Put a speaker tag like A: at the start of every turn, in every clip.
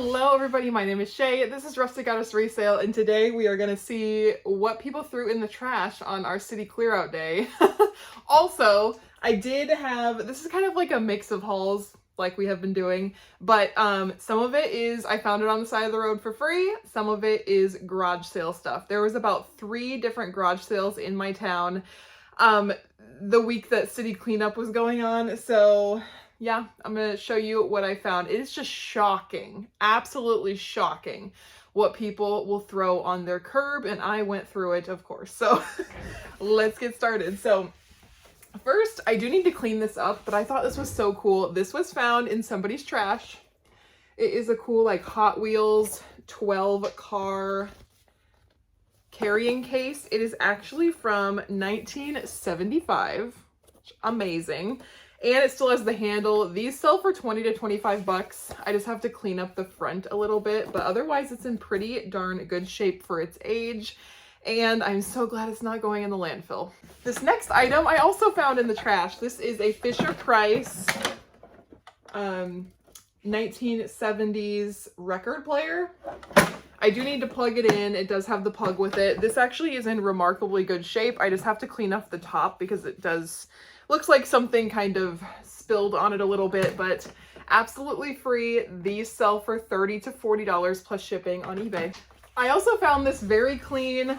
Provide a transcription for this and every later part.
A: Hello everybody, my name is Shay. This is Rustic Goddess Resale, and today we are going to see what people threw in the trash on our city clear out day. Also, I did have, this is kind of like a mix of hauls like we have been doing, but some of it is I found it on the side of the road for free. Some of it is garage sale stuff. There was about 3 different garage sales in my town the week that city cleanup was going on. So yeah, I'm going to show you what I found. It is just shocking, absolutely shocking what people will throw on their curb, and I went through it, of course. So let's get started. So first, I do need to clean this up, but I thought this was so cool. This was found in somebody's trash. It is a cool like Hot Wheels 12 car carrying case. It is actually from 1975. Amazing. And it still has the handle. These sell for 20 to 25 bucks. I just have to clean up the front a little bit, but otherwise it's in pretty darn good shape for its age. And I'm so glad it's not going in the landfill. This next item I also found in the trash. This is a Fisher-Price 1970s record player. I do need to plug it in. It does have the plug with it. This actually is in remarkably good shape. I just have to clean up the top because it looks like something kind of spilled on it a little bit, but absolutely free. These sell for $30 to $40 plus shipping on eBay. I also found this very clean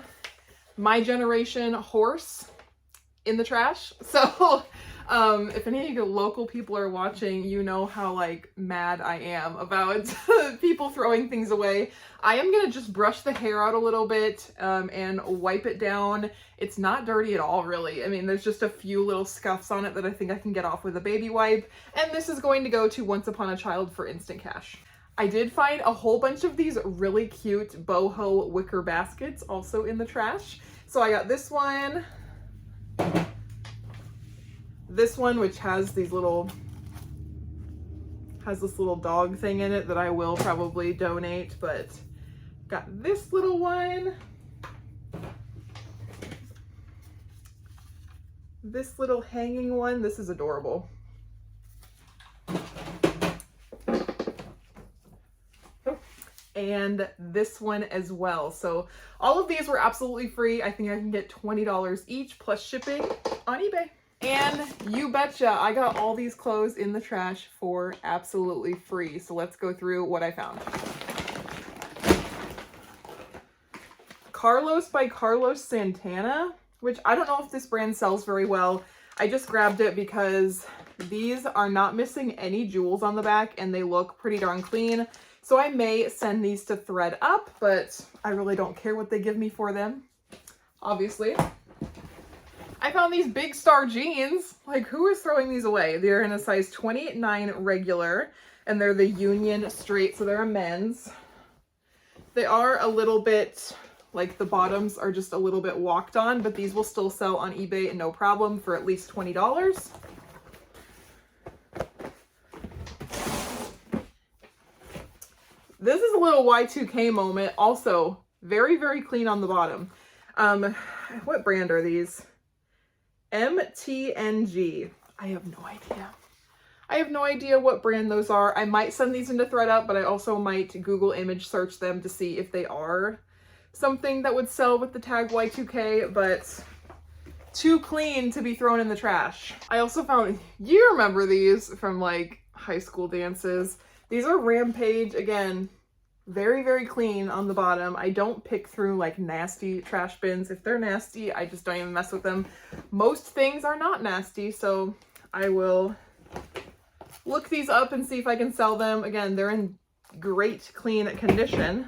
A: My Generation horse in the trash. So if any of you local people are watching, you know how like mad I am about people throwing things away. I am gonna just brush the hair out a little bit and wipe it down. It's not dirty at all, really. I mean, there's just a few little scuffs on it that I think I can get off with a baby wipe. And this is going to go to Once Upon a Child for instant cash. I did find a whole bunch of these really cute boho wicker baskets also in the trash. So I got this one, which has these little, this little dog thing in it that I will probably donate, but got this little one, this little hanging one. This is adorable. And this one as well. So all of these were absolutely free. I think I can get $20 each plus shipping on eBay. And you betcha, I got all these clothes in the trash for absolutely free. So let's go through what I found. Carlos by Carlos Santana, which I don't know if this brand sells very well. I just grabbed it because these are not missing any jewels on the back and they look pretty darn clean. So I may send these to Thread Up, but I really don't care what they give me for them, obviously. I found these Big Star jeans. Like, who is throwing these away? They're in a size 29 regular, and they're the Union straight, so they're a men's. They are a little bit, like the bottoms are just a little bit walked on, but these will still sell on eBay no problem for at least $20. This is a little Y2K moment. Also, very, very clean on the bottom. What brand are these? MTNG. I have no idea. I have no idea what brand those are. I might send these into ThreadUp, but I also might Google image search them to see if they are something that would sell with the tag Y2K, but too clean to be thrown in the trash. I also found, you remember these from like high school dances. These are Rampage, again, very, very clean on the bottom. I don't pick through like nasty trash bins. If they're nasty, I just don't even mess with them. Most things are not nasty, so I will look these up and see if I can sell them. Again, they're in great clean condition.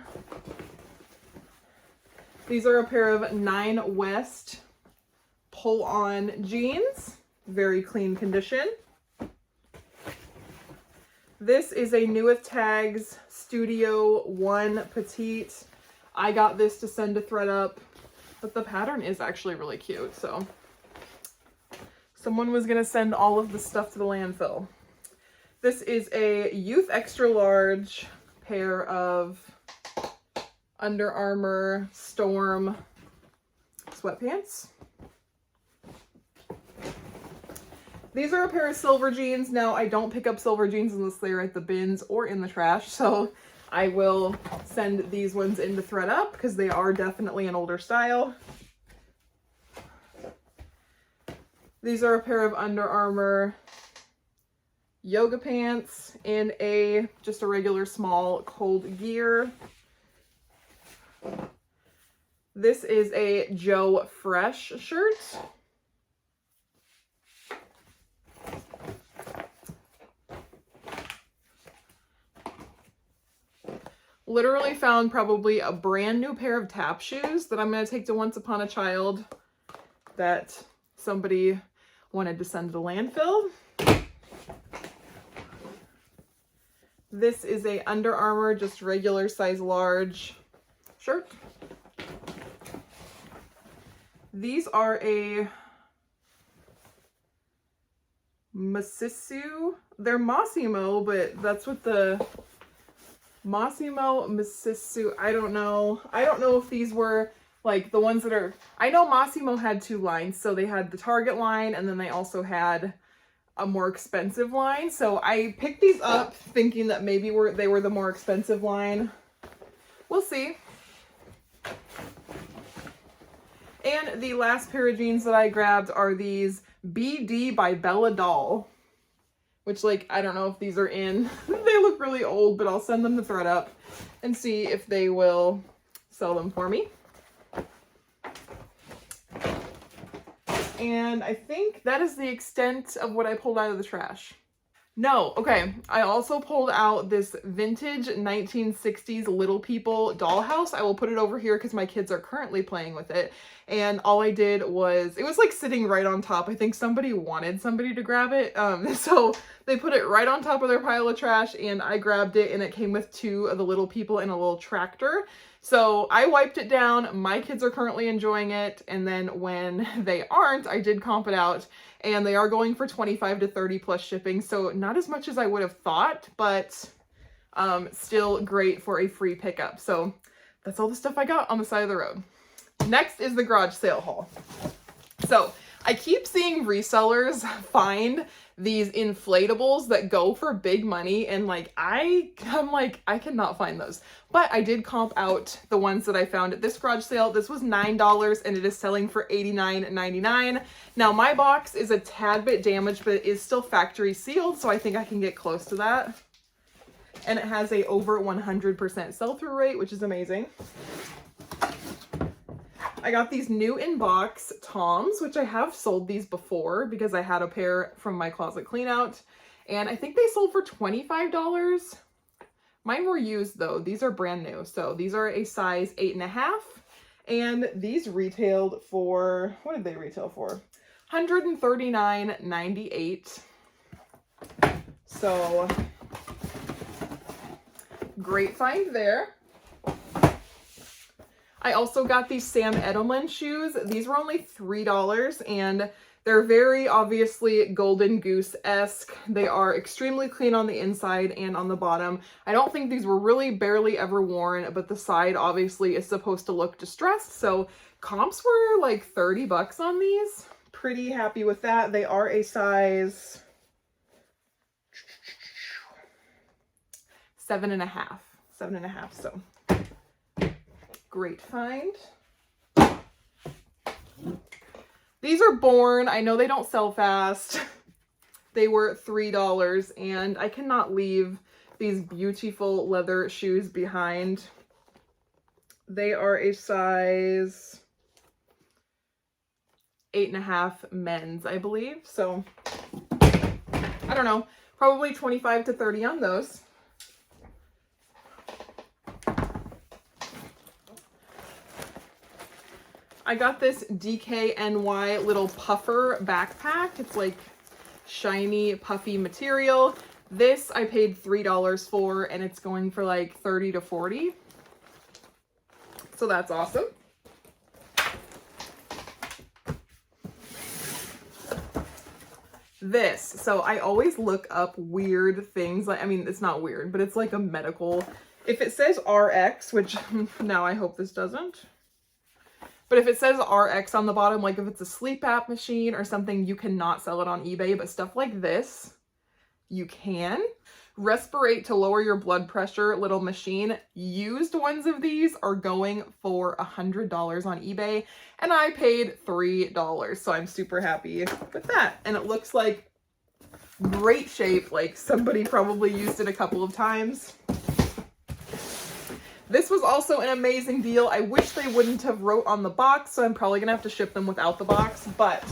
A: These are a pair of 9 West pull-on jeans, very clean condition. This is a New With Tags Studio 1 Petite. I got this to send to ThreadUp, but the pattern is actually really cute, so someone was gonna send all of the stuff to the landfill. This is a Youth Extra Large pair of Under Armour Storm sweatpants. These are a pair of silver jeans. Now, I don't pick up silver jeans unless they're at the bins or in the trash, so I will send these ones into thread up because they are definitely an older style. These are a pair of Under Armour yoga pants in just a regular small cold gear. This is a Joe Fresh shirt. Literally found probably a brand new pair of tap shoes that I'm going to take to Once Upon a Child that somebody wanted to send to landfill. This is a Under Armour, just regular size large shirt. These are a Massimo. They're Massimo, but that's what the Massimo Massimo. I don't know. I don't know if these were like the ones that are. I know Massimo had two lines, so they had the Target line, and then they also had a more expensive line. So I picked these up thinking that maybe they were the more expensive line. We'll see. And the last pair of jeans that I grabbed are these BD by Bella Doll, which, like, I don't know if these are in. They look really old, but I'll send them to thread up and see if they will sell them for me. And I think that is the extent of what I pulled out of the trash. No, okay. I also pulled out this vintage 1960s Little People dollhouse. I will put it over here because my kids are currently playing with it. And all I did was, it was like sitting right on top. I think somebody wanted somebody to grab it. So they put it right on top of their pile of trash and I grabbed it, and it came with two of the Little People in a little tractor. So I wiped it down. My kids are currently enjoying it. And then when they aren't, I did comp it out, and they are going for 25 to 30 plus shipping. So not as much as I would have thought, but still great for a free pickup. So that's all the stuff I got on the side of the road. Next is the garage sale haul. So I keep seeing resellers find these inflatables that go for big money, and I'm like, I cannot find those. But I did comp out the ones that I found at this garage sale. This was $9 and it is selling for $89.99. Now my box is a tad bit damaged, but it is still factory sealed, so I think I can get close to that. And it has a over 100% sell-through rate, which is amazing. I got these new in-box Toms, which I have sold these before because I had a pair from my closet clean out, and I think they sold for $25. Mine were used though. These are brand new. So these are a size 8.5, and these retailed for, what did they retail for? $139.98. So great find there. I also got these Sam Edelman shoes. These were only $3, and they're very obviously Golden Goose-esque. They are extremely clean on the inside and on the bottom. I don't think these were really barely ever worn, but the side obviously is supposed to look distressed. So comps were like 30 bucks on these. Pretty happy with that. They are a size 7.5. 7.5, so great find. These are Born. I know they don't sell fast. They were $3, and I cannot leave these beautiful leather shoes behind. They are a size 8.5 men's, I believe. So I don't know, probably 25 to 30 on those. I got this DKNY little puffer backpack. It's like shiny, puffy material. This I paid $3 for, and it's going for like 30 to 40. So that's awesome. This, so I always look up weird things. Like, I mean, it's not weird, but it's like a medical. If it says RX, which now I hope this doesn't. But if it says RX on the bottom, like if it's a sleep app machine or something, you cannot sell it on eBay. But stuff like this, you can. Respirate to lower your blood pressure little machine. Used ones of these are going for $100 on eBay, and I paid $3, so I'm super happy with that. And it looks like great shape, like somebody probably used it a couple of times. This was also an amazing deal. I wish they wouldn't have wrote on the box, so I'm probably gonna have to ship them without the box, but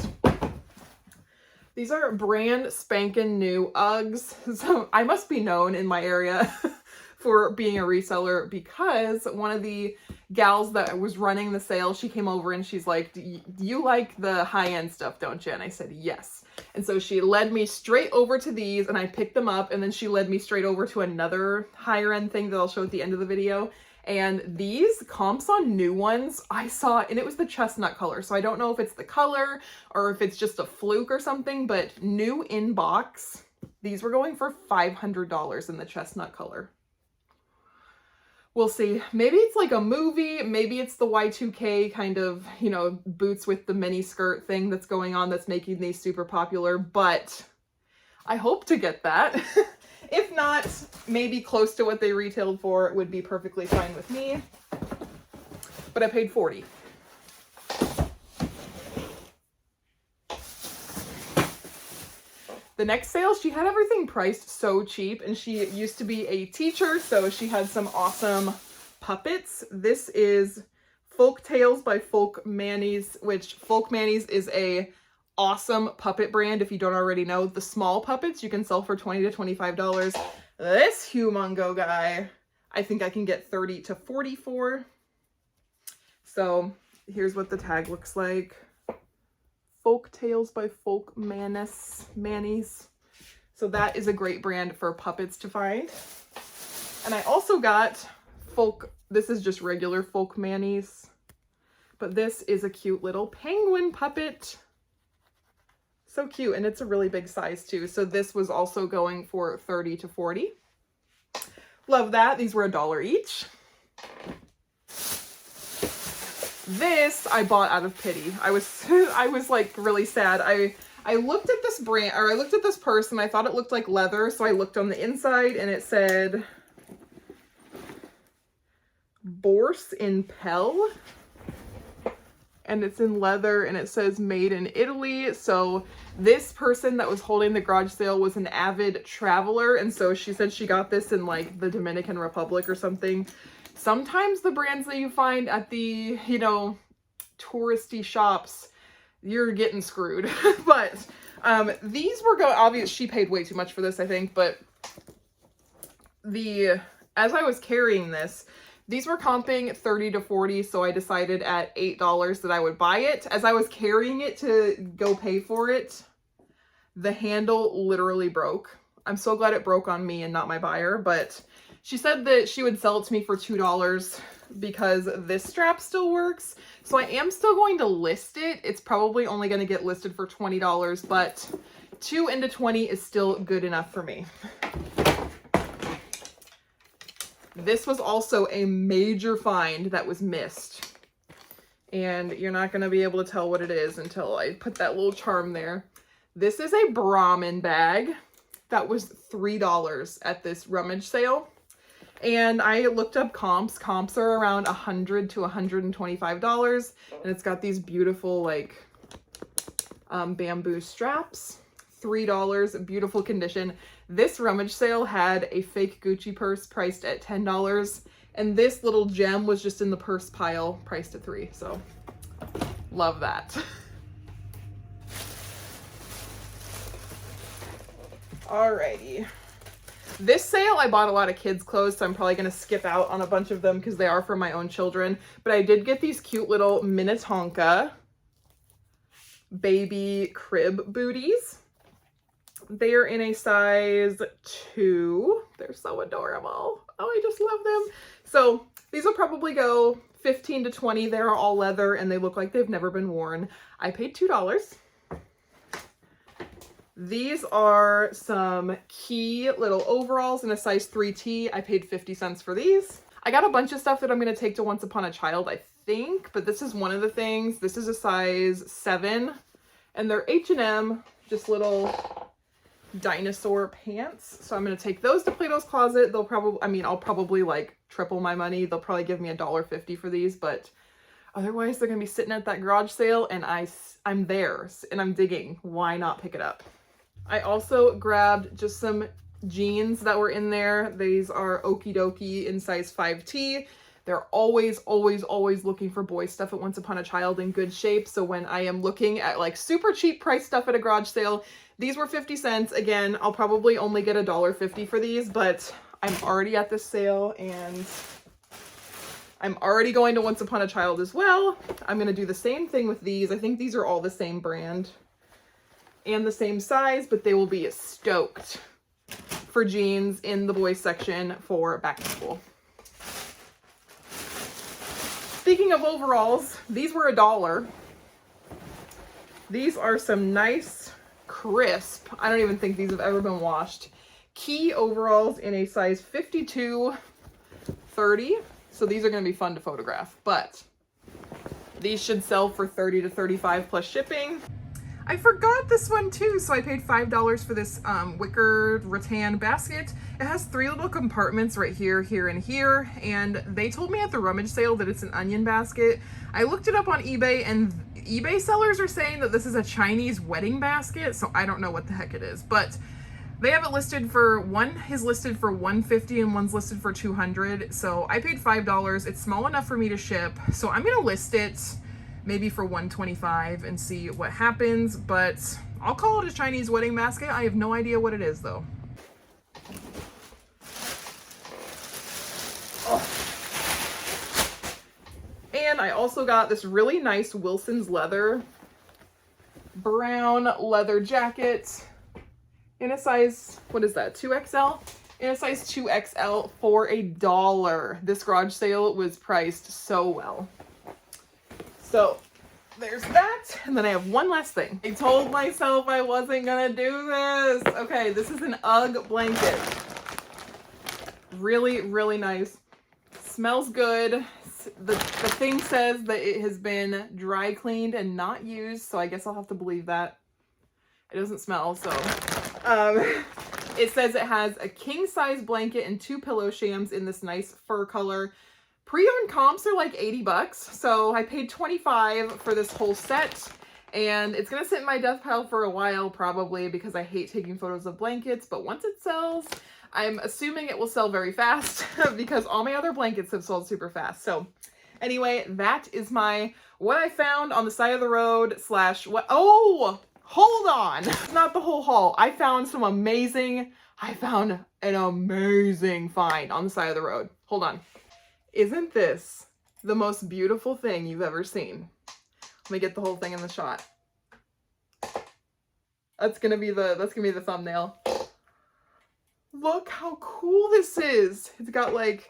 A: these are brand spanking new Uggs. So I must be known in my area for being a reseller, because one of the gals that was running the sale, she came over and she's like, you like the high-end stuff, don't you? And I said, yes. And so she led me straight over to these, and I picked them up, and then she led me straight over to another higher end thing that I'll show at the end of the video. And these comps on new ones I saw, and it was the chestnut color. So I don't know if it's the color or if it's just a fluke or something, but new in box, these were going for $500 in the chestnut color. We'll see. Maybe it's like a movie. Maybe it's the Y2K kind of, you know, boots with the mini skirt thing that's going on that's making these super popular, but I hope to get that. If not, maybe close to what they retailed for would be perfectly fine with me. But I paid $40. The next sale, she had everything priced so cheap, and she used to be a teacher, so she had some awesome puppets. This is Folk Tales by Folk Manny's, which Folk Manny's is a awesome puppet brand. If you don't already know, the small puppets you can sell for $20 to $25. This humongo guy, I think I can get $30 to $40 for. So here's what the tag looks like. Folk Tales by Folk Manny's. So that is a great brand for puppets to find. And I also got this is just regular Folk Manny's, but this is a cute little penguin puppet. So cute, and it's a really big size too. So this was also going for $30 to $40. Love that. These were $1 each. This I bought out of pity. I was like really sad. I looked at this brand, or I looked at this purse, and I thought it looked like leather, so I looked on the inside and it said Borse in Pell. And it's in leather, and it says made in Italy. So this person that was holding the garage sale was an avid traveler, and so she said she got this in like the Dominican Republic or something. Sometimes the brands that you find at the, you know, touristy shops, you're getting screwed. But these were obvious. She paid way too much for this, I think, but as I was carrying this, these were comping $30 to $40, so I decided at $8 that I would buy it. As I was carrying it to go pay for it, the handle literally broke. I'm so glad it broke on me and not my buyer, but she said that she would sell it to me for $2 because this strap still works. So I am still going to list it. It's probably only going to get listed for $20, but 2 into 20 is still good enough for me. This was also a major find that was missed, and you're not going to be able to tell what it is until I put that little charm there. This is a Brahmin bag that was $3 at this rummage sale, and I looked up comps. Comps are around $100 to $125, and it's got these beautiful like bamboo straps. $3, beautiful condition. This rummage sale had a fake Gucci purse priced at $10, and this little gem was just in the purse pile priced at $3. So love that. Alrighty. This sale, I bought a lot of kids' clothes, so I'm probably going to skip out on a bunch of them because they are for my own children. But I did get these cute little Minnetonka baby crib booties. They are in a size 2. They're so adorable. Oh, I just love them. So these will probably go 15 to 20. They're all leather and they look like they've never been worn. I paid $2. These are some key little overalls in a size 3T. I paid 50 cents for these. I got a bunch of stuff that I'm going to take to Once Upon a Child, I think, but this is one of the things. This is a size 7 and they're H&M, just little dinosaur pants. So I'm going to take those to Plato's Closet. They'll probably, I mean, I'll probably like triple my money. They'll probably give me $1.50 for these, but otherwise they're going to be sitting at that garage sale and I'm there and I'm digging. Why not pick it up? I also grabbed just some jeans that were in there. These are Okie Dokie in size 5T. They're always looking for boy stuff at Once Upon a Child in good shape. So when I am looking at like super cheap price stuff at a garage sale, these were 50 cents. Again, I'll probably only get $1.50 for these, but I'm already at this sale and I'm already going to Once Upon a Child as well. I'm going to do the same thing with these. I think these are all the same brand and the same size, but they will be stoked for jeans in the boys section for back to school. Speaking of overalls, these were $1. These are some nice, crisp, I don't even think these have ever been washed, Key overalls in a size 52-30. So these are going to be fun to photograph, but these should sell for $30 to $35 plus shipping. I forgot this one too, so I paid $5 for this wicker rattan basket. It has 3 little compartments right here, here, and here, and they told me at the rummage sale that it's an onion basket. I looked it up on eBay, and eBay sellers are saying that this is a Chinese wedding basket, so I don't know what the heck it is, but they have it listed for, one is listed for $150 and one's listed for $200, so I paid $5. It's small enough for me to ship, so I'm gonna list it maybe for $125 and see what happens, but I'll call it a Chinese wedding basket. I have no idea what it is though. Oh. And I also got this really nice Wilson's leather, brown leather jacket in a size, what is that, 2XL? In a size 2XL for $1. This garage sale was priced so well. So there's that. And then I have one last thing. I told myself I wasn't gonna do this. Okay, this is an UGG blanket. Really, really nice. Smells good. The thing says that it has been dry cleaned and not used, so I guess I'll have to believe that. It doesn't smell, so. It says it has a king size blanket and 2 pillow shams in this nice fur color. Pre-owned comps are like $80, so I paid $25 for this whole set, and it's gonna sit in my death pile for a while probably because I hate taking photos of blankets, but once it sells, I'm assuming it will sell very fast because all my other blankets have sold super fast. So anyway, that is my what I found on the side of the road slash what, oh, hold on, not the whole haul. I found an amazing find on the side of the road. Hold on. Isn't this the most beautiful thing you've ever seen? Let me get the whole thing in the shot. That's gonna be the thumbnail. Look how cool this is. It's got like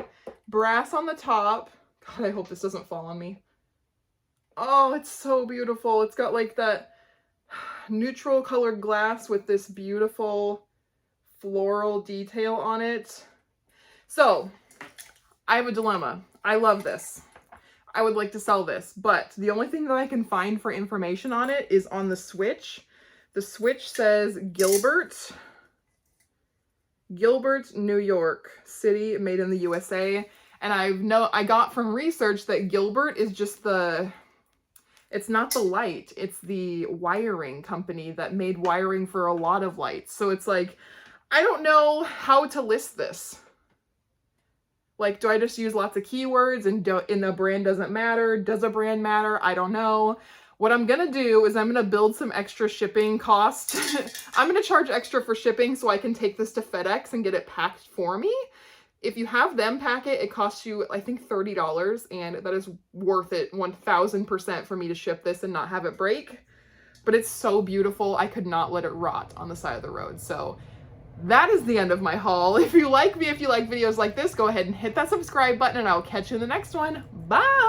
A: brass on the top. God, I hope this doesn't fall on me. Oh, it's so beautiful. It's got like that neutral colored glass with this beautiful floral detail on it. So I have a dilemma. I love this. I would like to sell this, but the only thing that I can find for information on it is on the switch. The switch says Gilbert, New York City, made in the USA. And I got from research that Gilbert is just it's not the light, it's the wiring company that made wiring for a lot of lights. So it's like, I don't know how to list this. Like, do I just use lots of keywords and the brand doesn't matter? Does a brand matter? I don't know. What I'm gonna do is I'm gonna build some extra shipping cost. I'm gonna charge extra for shipping so I can take this to FedEx and get it packed for me. If you have them pack it, it costs you, I think, $30, and that is worth it 1000% for me to ship this and not have it break. But it's so beautiful, I could not let it rot on the side of the road. So that is the end of my haul. If you like me, if you like videos like this, go ahead and hit that subscribe button, and I'll catch you in the next one. Bye!